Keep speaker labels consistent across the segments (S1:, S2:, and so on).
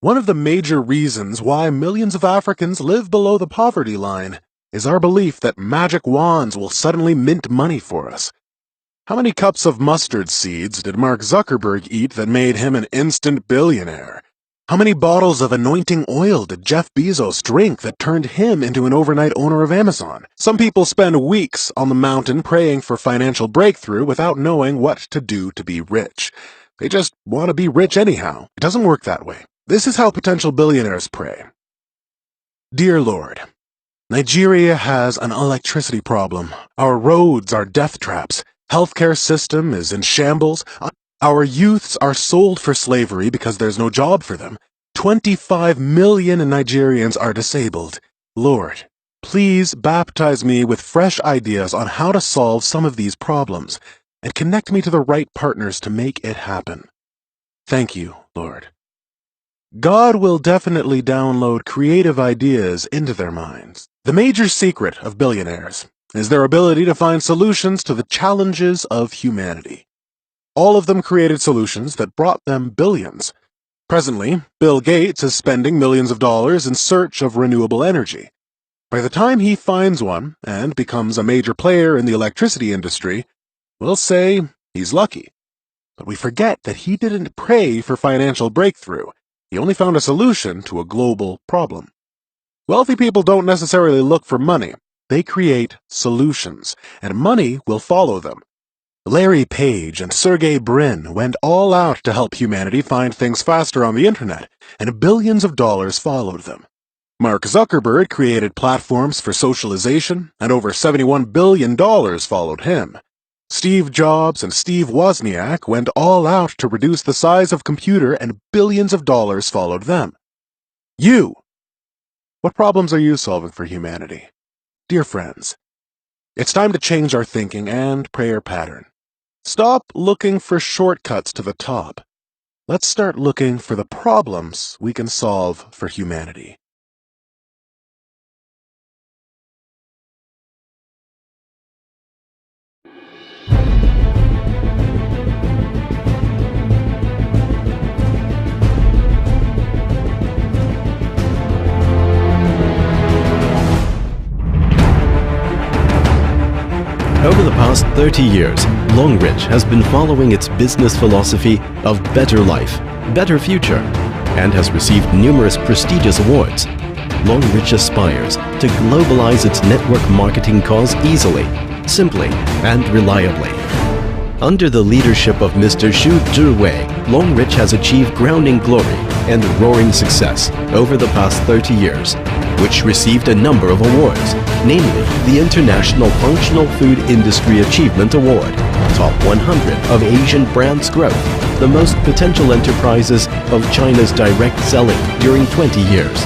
S1: One of the major reasons why millions of Africans live below the poverty line is our belief that magic wands will suddenly mint money for us. How many cups of mustard seeds did Mark Zuckerberg eat that made him an instant billionaire? How many bottles of anointing oil did Jeff Bezos drink that turned him into an overnight owner of Amazon? Some people spend weeks on the mountain praying for financial breakthrough without knowing what to do to be rich. They just want to be rich anyhow. It doesn't work that way. This is how potential billionaires pray. Dear Lord, Nigeria has an electricity problem. Our roads are death traps. Healthcare system is in shambles. Our youths are sold for slavery because there's no job for them. 25 million Nigerians are disabled. Lord, please baptize me with fresh ideas on how to solve some of these problems and connect me to the right partners to make it happen. Thank you, Lord. God will definitely download creative ideas into their minds. The major secret of billionaires is their ability to find solutions to the challenges of humanity. All of them created solutions that brought them billions. Presently, Bill Gates is spending millions of dollars in search of renewable energy. By the time he finds one and becomes a major player in the electricity industry, we'll say he's lucky. But we forget that he didn't pray for financial breakthrough. He only found a solution to a global problem. Wealthy people don't necessarily look for money. They create solutions, and money will follow them. Larry Page and Sergey Brin went all out to help humanity find things faster on the internet, and billions of dollars followed them. Mark Zuckerberg created platforms for socialization, and over $71 billion followed him. Steve Jobs and Steve Wozniak went all out to reduce the size of computer, and billions of dollars followed them. You! What problems are you solving for humanity? Dear friends, it's time to change our thinking and prayer pattern. Stop looking for shortcuts to the top. Let's start looking for the problems we can solve for humanity.
S2: Over the past 30 years, Longridge has been following its business philosophy of better life, better future, and has received numerous prestigious awards. Longridge aspires to globalize its network marketing cause easily, simply, and reliably. Under the leadership of Mr. Xu Zhiwei, Longridge has achieved crowning glory and roaring success over the past 30 years, which received a number of awards, namely the International Functional Food Industry Achievement Award, Top 100 of Asian Brands Growth, the most potential enterprises of China's direct selling during 20 years,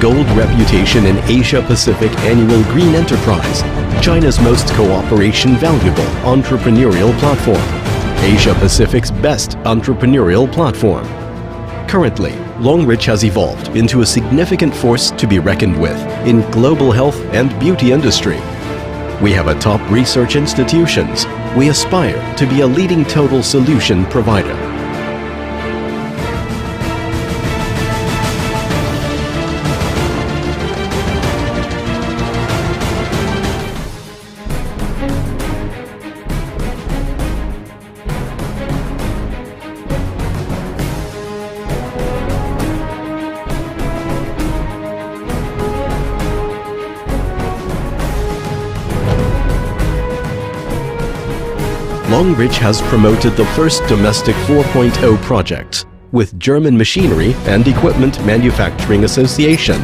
S2: Gold Reputation in Asia Pacific Annual Green Enterprise, China's most cooperation valuable entrepreneurial platform, Asia Pacific's best entrepreneurial platform. Currently, Longridge has evolved into a significant force to be reckoned with in global health and beauty industry. We have a top research institutions. We aspire to be a leading total solution provider. Longridge has promoted the first domestic 4.0 projects with German Machinery and Equipment Manufacturing Association.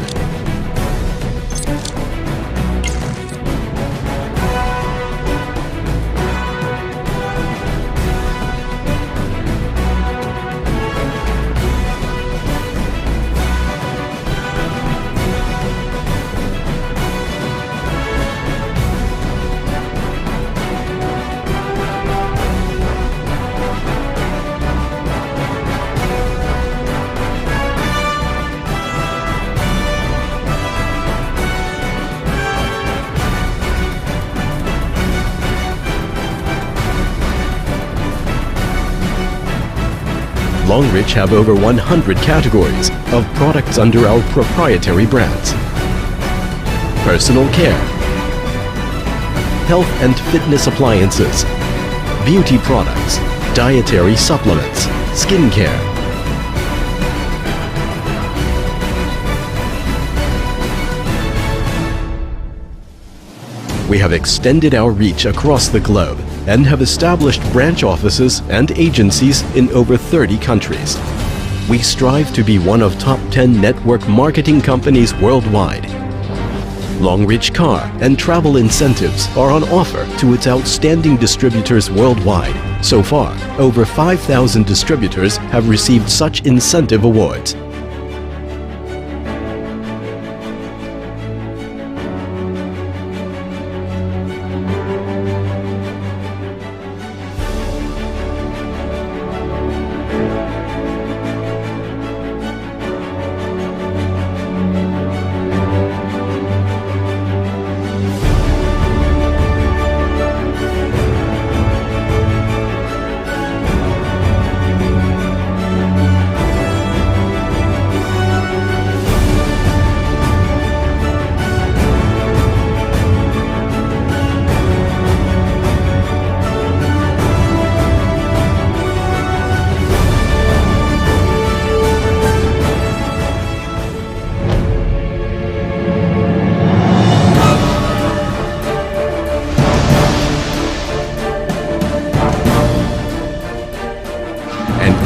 S2: Longreach have over 100 categories of products under our proprietary brands. Personal care, health and fitness appliances, beauty products, dietary supplements, skincare. We have extended our reach across the globe and have established branch offices and agencies in over 30 countries. We strive to be one of top 10 network marketing companies worldwide. Longreach car and travel incentives are on offer to its outstanding distributors worldwide. So far, over 5,000 distributors have received such incentive awards.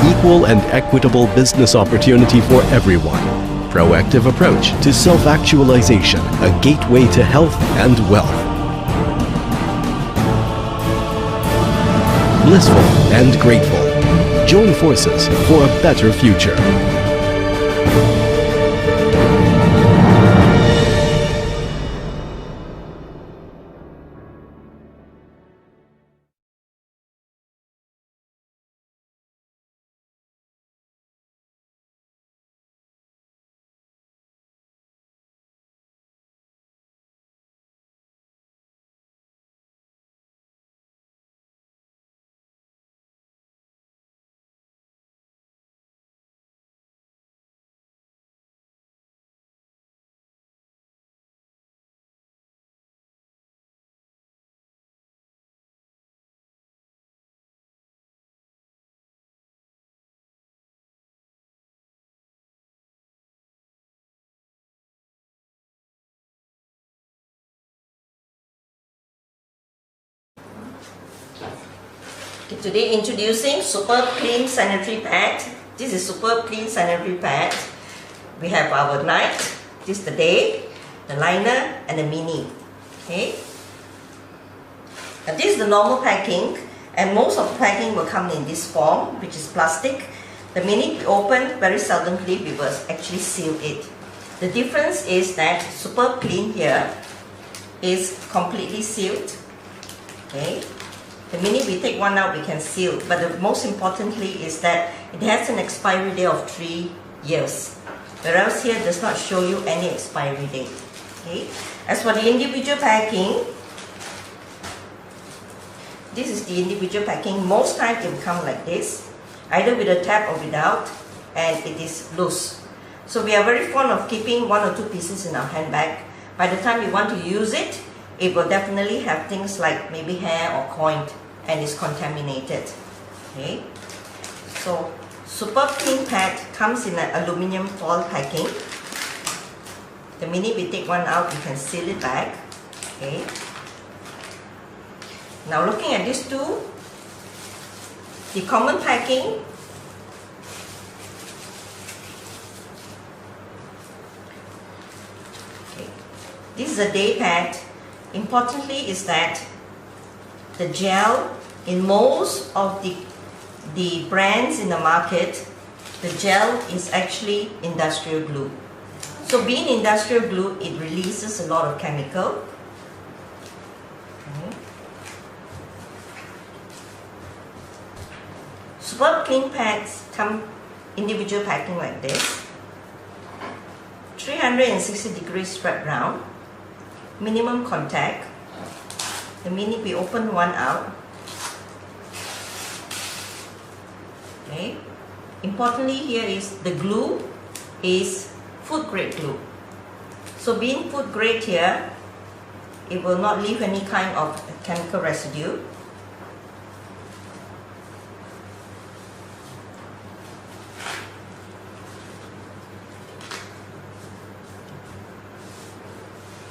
S2: Equal and equitable business opportunity for everyone. Proactive approach to self-actualization, a gateway to health and wealth. Blissful and grateful. Join forces for a better future.
S3: Okay, today introducing Superb Clean Sanitary Pad. This is Superb Clean Sanitary Pad. We have our night, this is the day, the liner and the mini. Okay. Now this is the normal packing, and most of the packing will come in this form, which is plastic. The minute we open, very seldomly we will actually seal it. The difference is that Superb Clean here is completely sealed. Okay. The minute we take one out, we can seal. But the most importantly is that it has an expiry date of 3 years. Whereas here does not show you any expiry date. Okay. As for the individual packing, this is the individual packing. Most times it will come like this, either with a tab or without, and it is loose. So we are very fond of keeping 1 or 2 pieces in our handbag. By the time you want to use it, it will definitely have things like maybe hair or coin, and is contaminated. Okay. So Superb Clean Pad comes in an aluminium foil packing. The minute we take one out, we can seal it back. Okay. Now looking at these two, the common packing, okay. This is a day pad. Importantly is that the gel, in most of the brands in the market, the gel is actually industrial glue. So being industrial glue, it releases a lot of chemical. Okay. Superb Clean Pads come individual packing like this. 360 degrees strap round. Minimum contact. The minute we open one out, okay, importantly here is the glue is food grade glue. So being food grade here, it will not leave any kind of chemical residue.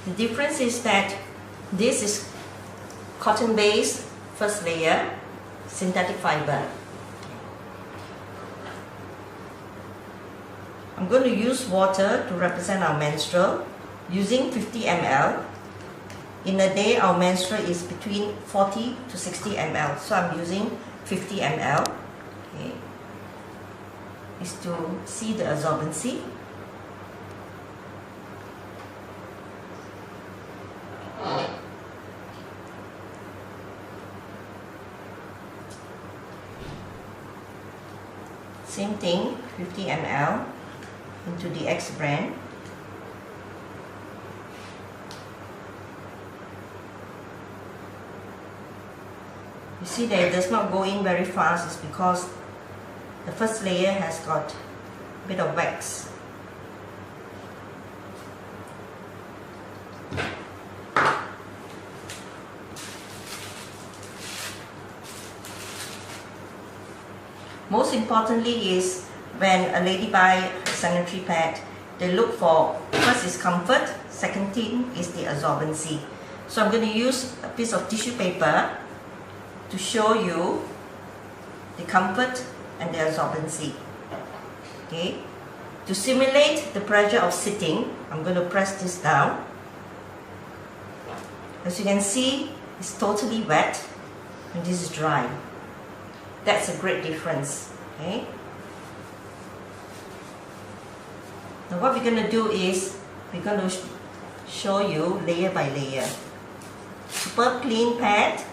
S3: The difference is that this is cotton based first layer, synthetic fiber. I'm going to use water to represent our menstrual using 50 ml. In a day, our menstrual is between 40 to 60 ml, so I'm using 50 ml. Okay. Is to see the absorbency. Same thing, 50 ml into the X brand. You see that it does not go in very fast. It's because the first layer has got a bit of wax. Most importantly is when a lady buy a sanitary pad, they look for, first is comfort, second thing is the absorbency. So I'm going to use a piece of tissue paper to show you the comfort and the absorbency. Okay. To simulate the pressure of sitting, I'm going to press this down. As you can see, it's totally wet and this is dry. That's a great difference. Okay. Now what we're going to do is we're going to show you layer by layer. Super clean pad.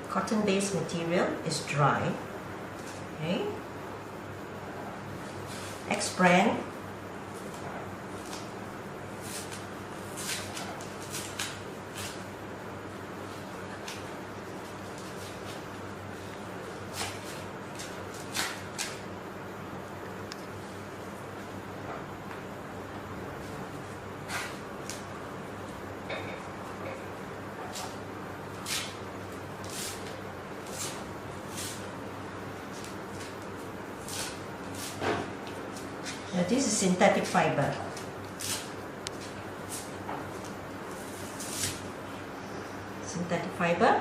S3: Cotton based material is dry. Okay. X brand. Now this is synthetic fiber. Synthetic fiber.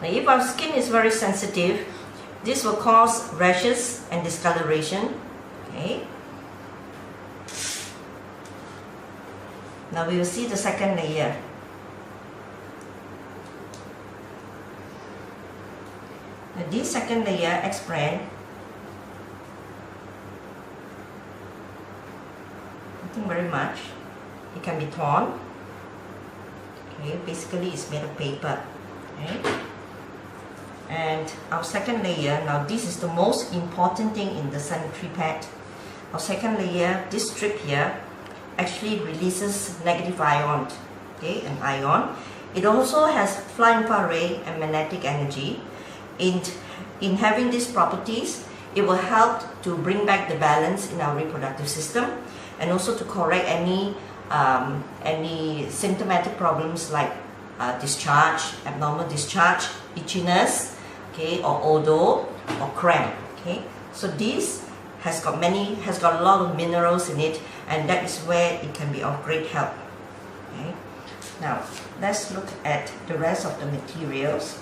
S3: Now if our skin is very sensitive, this will cause rashes and discoloration. Okay. Now we will see the second layer. Now this second layer, X brand, nothing very much. It can be torn. Okay, basically it's made of paper. Okay. And our second layer, now this is the most important thing in the sanitary pad. Our second layer, this strip here, actually releases negative ion. Okay, an ion. It also has far infrared and magnetic energy. In having these properties, it will help to bring back the balance in our reproductive system, and also to correct any symptomatic problems like discharge, abnormal discharge, itchiness, okay, or odor or cramp. Okay, so this has got a lot of minerals in it, and that is where it can be of great help. Okay, now let's look at the rest of the materials.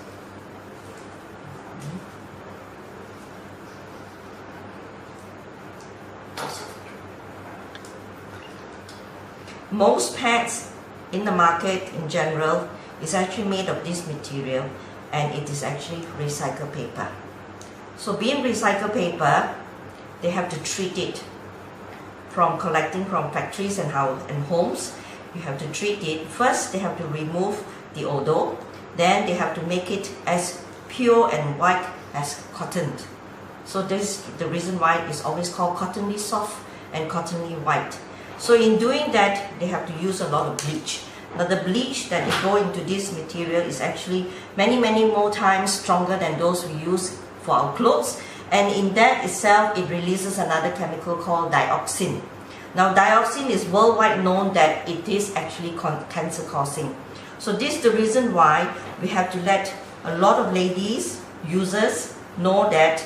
S3: Most pads in the market in general is actually made of this material, and it is actually recycled paper. So being recycled paper, they have to treat it from collecting from factories and homes. You have to treat it. First, they have to remove the odor. Then they have to make it as pure and white as cotton. So this is the reason why it's always called cottony soft and cottony white. So in doing that, they have to use a lot of bleach. Now the bleach that they go into this material is actually many more times stronger than those we use for our clothes, and in that itself it releases another chemical called dioxin. Now dioxin is worldwide known that it is actually cancer causing. So this is the reason why we have to let a lot of ladies, users, know that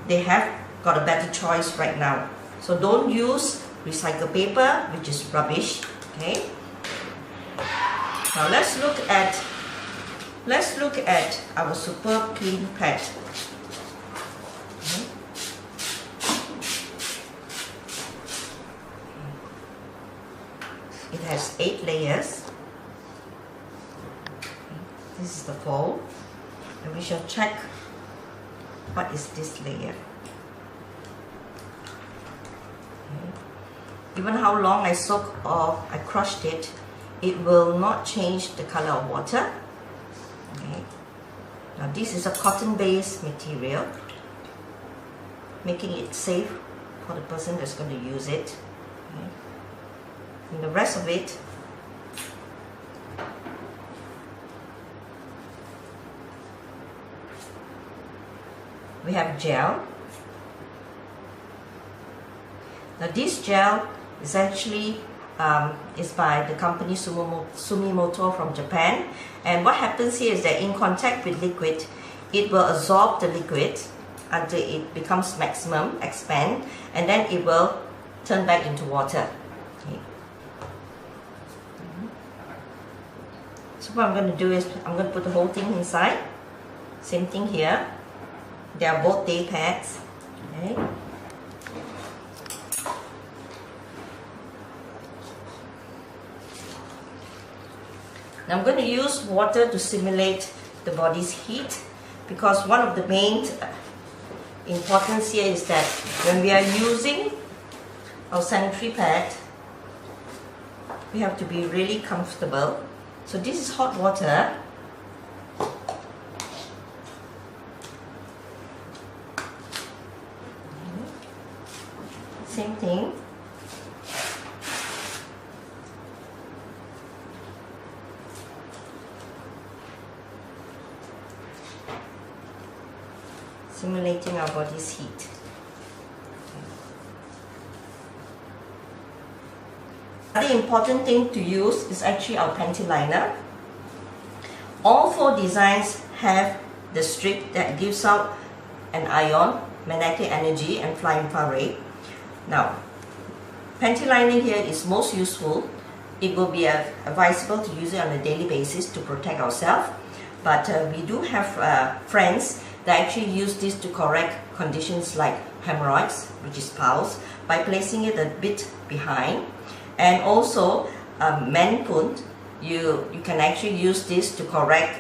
S3: they have got a better choice right now. So don't use recycled paper, which is rubbish. Okay. Now let's look at our Superb Clean Pad. Okay. It has 8 layers. This is the fold, and we shall check what is this layer. Even how long I soak or I crushed it, it will not change the color of water. Okay. Now this is a cotton-based material, making it safe for the person that's going to use it. Okay. And the rest of it, we have gel. Now this gel is actually is by the company Sumimoto from Japan, and what happens here is that in contact with liquid, it will absorb the liquid until it becomes maximum, expand, and then it will turn back into water. Okay. So what I'm going to do is I'm going to put the whole thing inside. Same thing here. They are both day pads. Okay. Now I'm going to use water to simulate the body's heat, because one of the main importance here is that when we are using our sanitary pad, we have to be really comfortable. So this is hot water. Same thing. Simulating our body's heat. Another important thing to use is actually our panty liner. All 4 designs have the strip that gives out an ion, magnetic energy, and fly infrared. Now, panty liner here is most useful. It will be advisable to use it on a daily basis to protect ourselves. But we do have friends that actually use this to correct conditions like hemorrhoids, which is piles, by placing it a bit behind. And also Menpun, you can actually use this to correct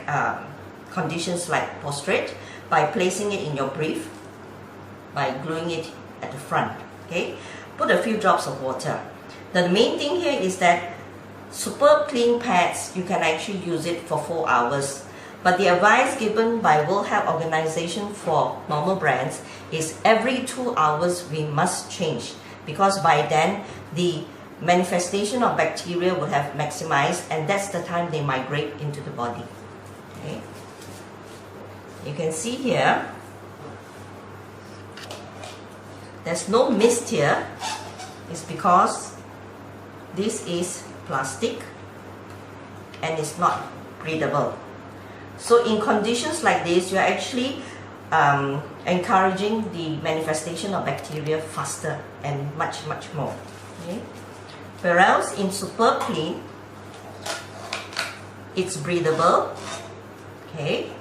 S3: conditions like prostrate by placing it in your brief, by gluing it at the front. Okay, put a few drops of water. The main thing here is that Superb Clean Pads, you can actually use it for 4 hours. But the advice given by World Health Organization for normal brands is every 2 hours we must change, because by then the manifestation of bacteria will have maximized, and that's the time they migrate into the body. Okay. You can see here, there's no mist here. It's because this is plastic and it's not breathable. So in conditions like this, you're actually encouraging the manifestation of bacteria faster and much more. Okay? Whereas in Superb Clean, it's breathable, okay,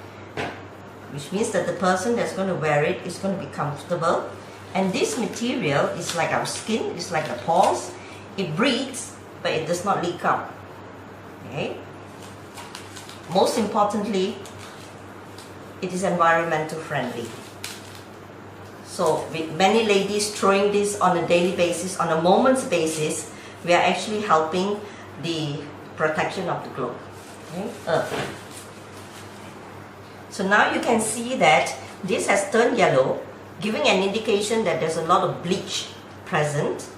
S3: which means that the person that's going to wear it is going to be comfortable. And this material is like our skin, it's like the pores. It breathes, but it does not leak out. Okay. Most importantly, it is environmental friendly. So with many ladies throwing this on a daily basis, on a moment's basis, we are actually helping the protection of the globe, okay? Earth. So now you can see that this has turned yellow, giving an indication that there's a lot of bleach present.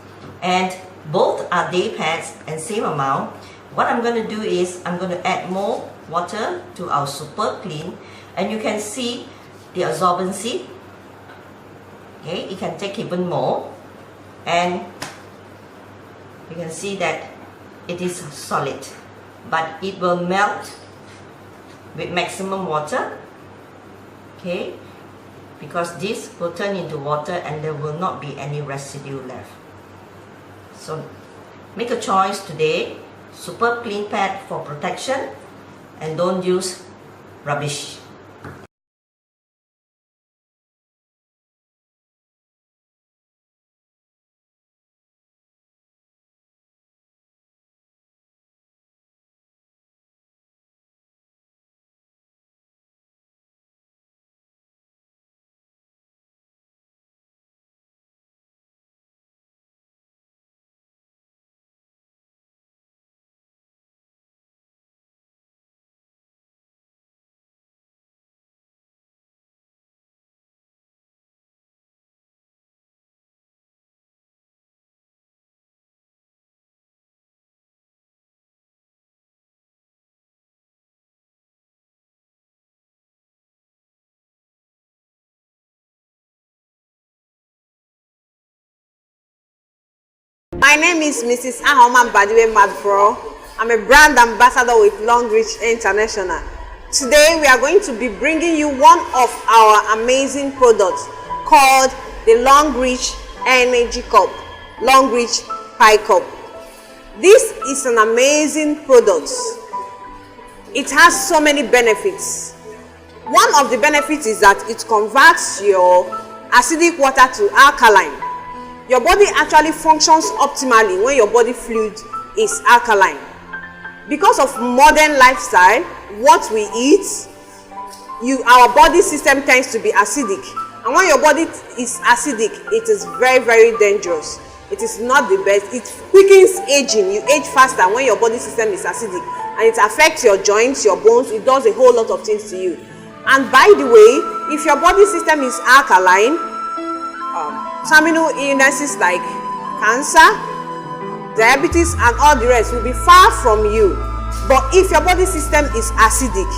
S3: and both are day pads and same amount. What I'm going to do is I'm going to add more water to our Super Clean, and you can see the absorbency. Okay, it can take even more, and you can see that it is solid, but it will melt with maximum water. Okay, because this will turn into water and there will not be any residue left. So make a choice today, Super Clean Pad for protection, and don't use rubbish.
S4: My name is Mrs. Ahoma Badiwe Madfro. I'm a brand ambassador with Longreach International. Today we are going to be bringing you one of our amazing products called the Longreach Energy Cup, Longreach Pie Cup. This is an amazing product. It has so many benefits. One of the benefits is that it converts your acidic water to alkaline. Your body actually functions optimally when your body fluid is alkaline. Because of modern lifestyle, what we eat, our body system tends to be acidic. And when your body is acidic, it is very, very dangerous. It is not the best. It quickens aging. You age faster when your body system is acidic. And it affects your joints, your bones. It does a whole lot of things to you. And by the way, if your body system is alkaline, terminal illnesses like cancer, diabetes, and all the rest will be far from you. But if your body system is acidic,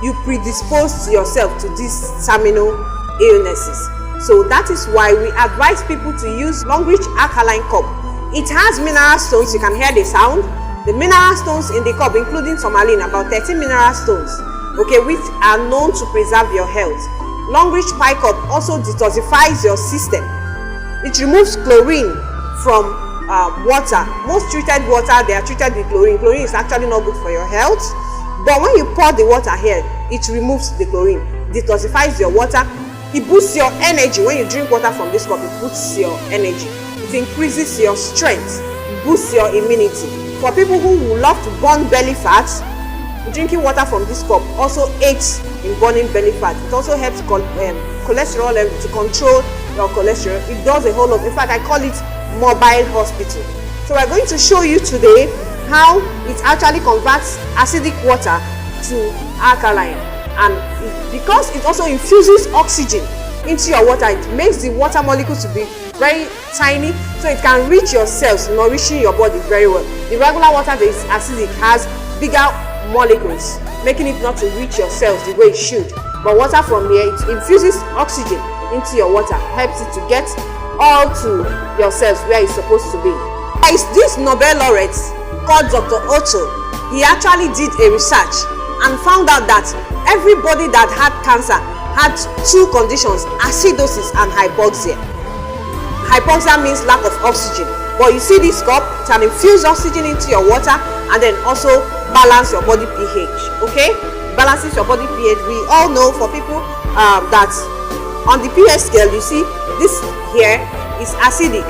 S4: you predispose yourself to these terminal illnesses. So that is why we advise people to use Longreach Alkaline Cup. It has mineral stones. You can hear the sound. The mineral stones in the cup, including tourmaline, about 13 mineral stones, okay, which are known to preserve your health. Longreach Pie Cup also detoxifies your system. It removes chlorine from water. Most treated water, they are treated with chlorine. Chlorine is actually not good for your health. But when you pour the water here, it removes the chlorine, detoxifies your water. It boosts your energy. When you drink water from this cup, it boosts your energy. It increases your strength, boosts your immunity. For people who love to burn belly fat, drinking water from this cup also aids in burning belly fat. It also helps cholesterol level, to control your cholesterol. It does a whole lot. In fact, I call it mobile hospital. So we're going to show you today how it actually converts acidic water to alkaline. And because it also infuses oxygen into your water, it makes the water molecules to be very tiny, so it can reach your cells, nourishing your body very well. The regular water that is acidic has bigger molecules, making it not to reach your cells the way it should. But water from here, it infuses oxygen into your water, helps it to get all to your cells where it's supposed to be. There is this Nobel laureate called Dr. Otto. He actually did a research and found out that everybody that had cancer had two conditions: acidosis and hypoxia. Hypoxia means lack of oxygen. But you see this cup, it can infuse oxygen into your water and then also balance your body pH. Okay, balances your body pH. We all know, for people that on the pH scale, you see this here is acidic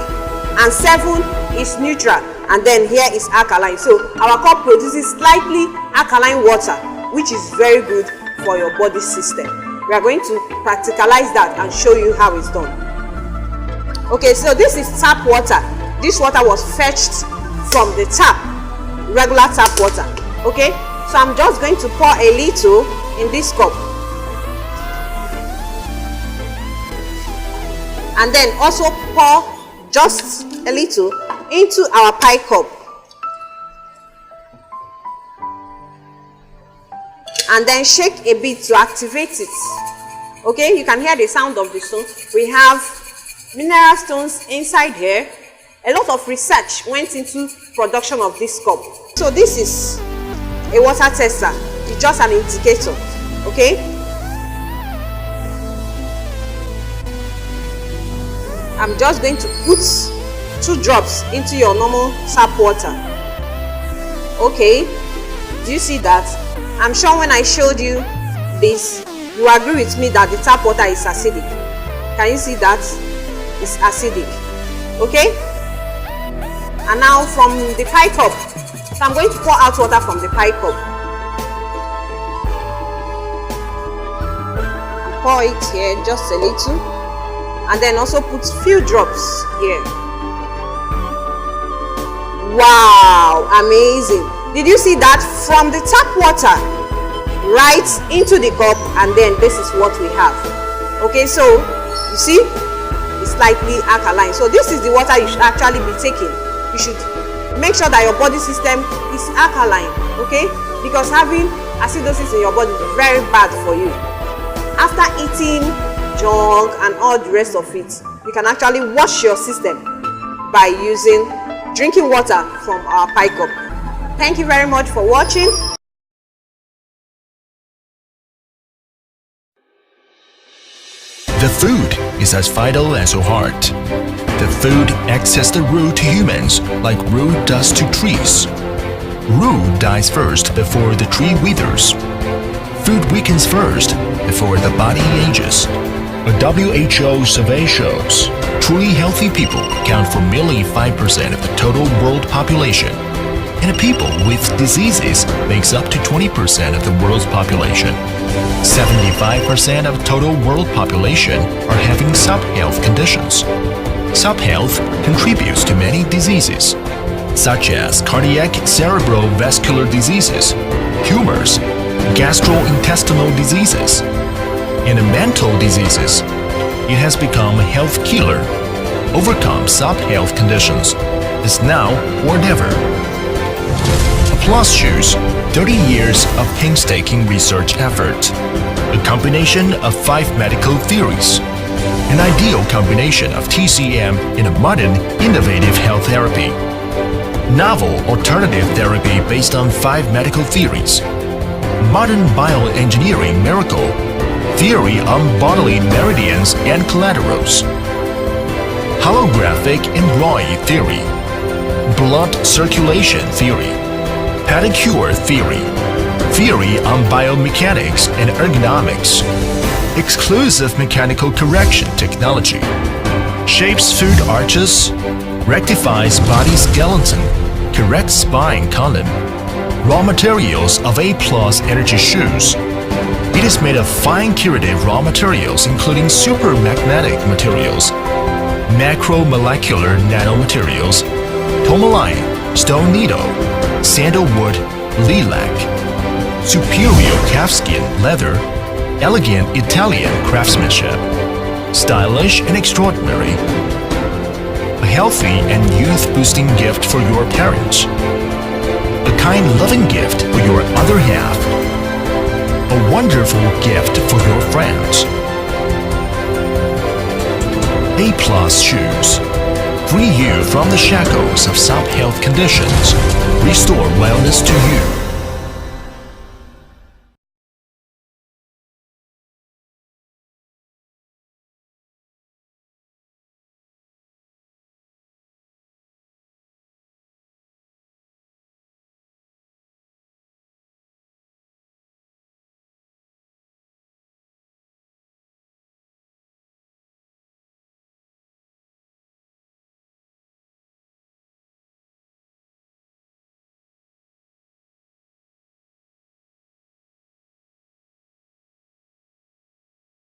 S4: and 7 is neutral, and then here is alkaline. So our cup produces slightly alkaline water, which is very good for your body system. We are going to practicalize that and show you how it's done. Okay, so this is tap water. This water was fetched from the tap, regular tap water. Okay, so I'm just going to pour a little in this cup, and then also pour just a little into our pie cup. And then shake a bit to activate it. Okay, you can hear the sound of the stone. We have mineral stones inside here. A lot of research went into production of this cup. So this is a water tester. It's just an indicator. Okay. I'm just going to put 2 drops into your normal tap water. Okay. Do you see that? I'm sure when I showed you this, you agree with me that the tap water is acidic. Can you see that? It's acidic. Okay? And now from the pie cup, so I'm going to pour out water from the pie cup. Pour it here just a little. And then also put few drops here. Wow, amazing. Did you see that? From the tap water right into the cup, and then this is what we have. Okay, so you see, it's slightly alkaline. So this is the water you should actually be taking. You should make sure that your body system is alkaline, okay? Because having acidosis in your body is very bad for you. After eating junk and all the rest of it, you can actually wash your system by drinking water from our pie cup. Thank you very much for watching.
S5: The food is as vital as your heart. The food acts as the root to humans like root does to trees. Root dies first before the tree withers. Food weakens first before the body ages. A WHO survey shows truly healthy people account for merely 5% of the total world population. And people with diseases makes up to 20% of the world's population. 75% of the total world population are having sub-health conditions. Sub-health contributes to many diseases, such as cardiac cerebrovascular diseases, tumors, gastrointestinal diseases, and mental diseases. It has become a health killer. Overcome sub-health conditions is now or never. Applause shows 30 years of painstaking research effort, a combination of 5 medical theories, an ideal combination of TCM in a modern, innovative health therapy, novel alternative therapy based on 5 medical theories, modern bioengineering miracle, theory on bodily meridians and collaterals, holographic embroidery theory, blood circulation theory, pedicure theory, theory on biomechanics and ergonomics, exclusive mechanical correction technology, shapes food arches, rectifies body skeleton, corrects spine column, raw materials of A+ energy shoes. It is made of fine curative raw materials including supermagnetic materials, macromolecular nanomaterials, tourmaline, stone needle, sandalwood, lilac, superior calfskin leather, elegant Italian craftsmanship, stylish and extraordinary, a healthy and youth-boosting gift for your parents, a kind loving gift for your other half, a wonderful gift for your friends. A+ shoes. Free you from the shackles of sub-health conditions. Restore wellness to you.